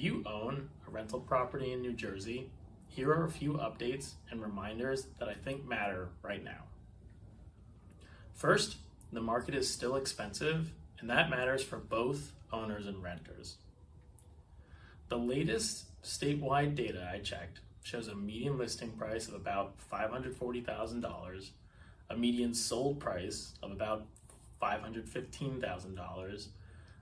you own a rental property in New Jersey, here are a few updates and reminders that I think matter right now. First, the market is still expensive, and that matters for both owners and renters. The latest statewide data I checked shows a median listing price of about $540,000, a median sold price of about $515,000,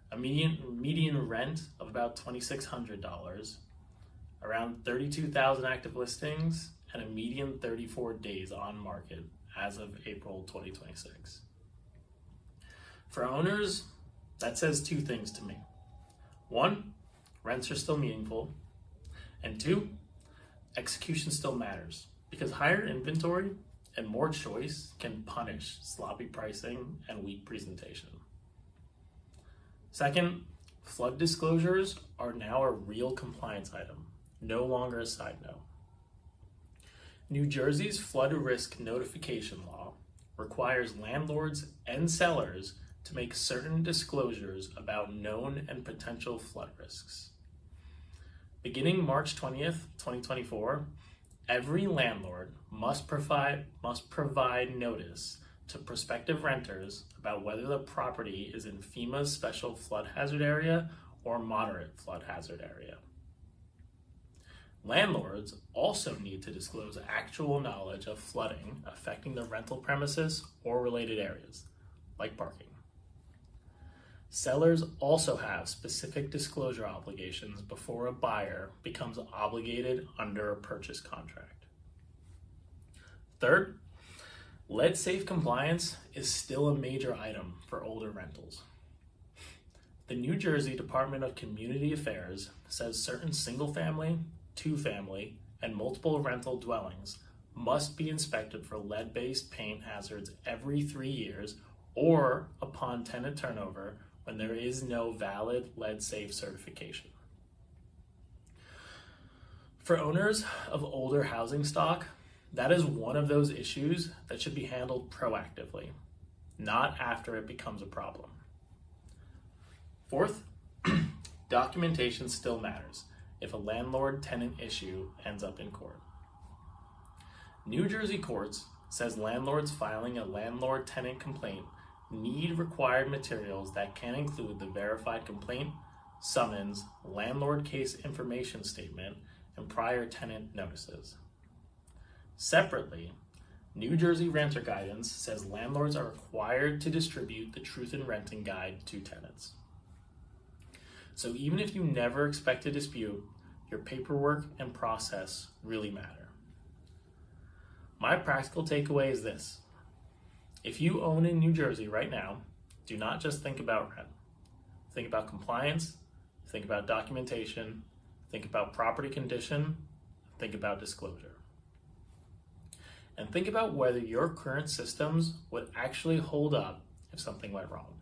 a median rent of about $2,600, around 32,000 active listings, and a median 34 days on market as of April 2026. For owners, that says two things to me. One, rents are still meaningful, and two, execution still matters because higher inventory and more choice can punish sloppy pricing and weak presentation. Second, flood disclosures are now a real compliance item, no longer a side note. New Jersey's flood risk notification law requires landlords and sellers to make certain disclosures about known and potential flood risks. Beginning March 20th, 2024, every landlord must provide notice to prospective renters about whether the property is in FEMA's special flood hazard area or moderate flood hazard area. Landlords also need to disclose actual knowledge of flooding affecting the rental premises or related areas, like parking. Sellers also have specific disclosure obligations before a buyer becomes obligated under a purchase contract. Third, lead-safe compliance is still a major item for older rentals. The New Jersey Department of Community Affairs says certain single-family, two-family, and multiple rental dwellings must be inspected for lead-based paint hazards every 3 years or upon tenant turnover when there is no valid lead-safe certification. For owners of older housing stock, that is one of those issues that should be handled proactively, not after it becomes a problem. Fourth, documentation still matters if a landlord-tenant issue ends up in court. New Jersey courts says landlords filing a landlord-tenant complaint need required materials that can include the verified complaint, summons, landlord case information statement, and prior tenant notices. Separately, New Jersey Renter Guidance says landlords are required to distribute the Truth in Renting Guide to tenants. So even if you never expect a dispute, your paperwork and process really matter. My practical takeaway is this. If you own in New Jersey right now, do not just think about rent. Think about compliance, think about documentation, think about property condition, think about disclosure. And think about whether your current systems would actually hold up if something went wrong.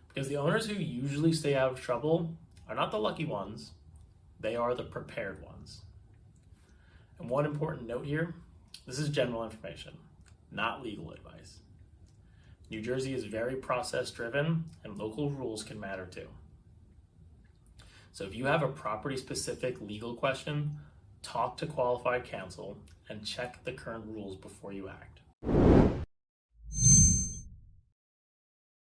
Because the owners who usually stay out of trouble are not the lucky ones, they are the prepared ones. And one important note here, this is general information, not legal advice. New Jersey is very process driven and local rules can matter too. So if you have a property specific legal question, talk to qualified counsel and check the current rules before you act.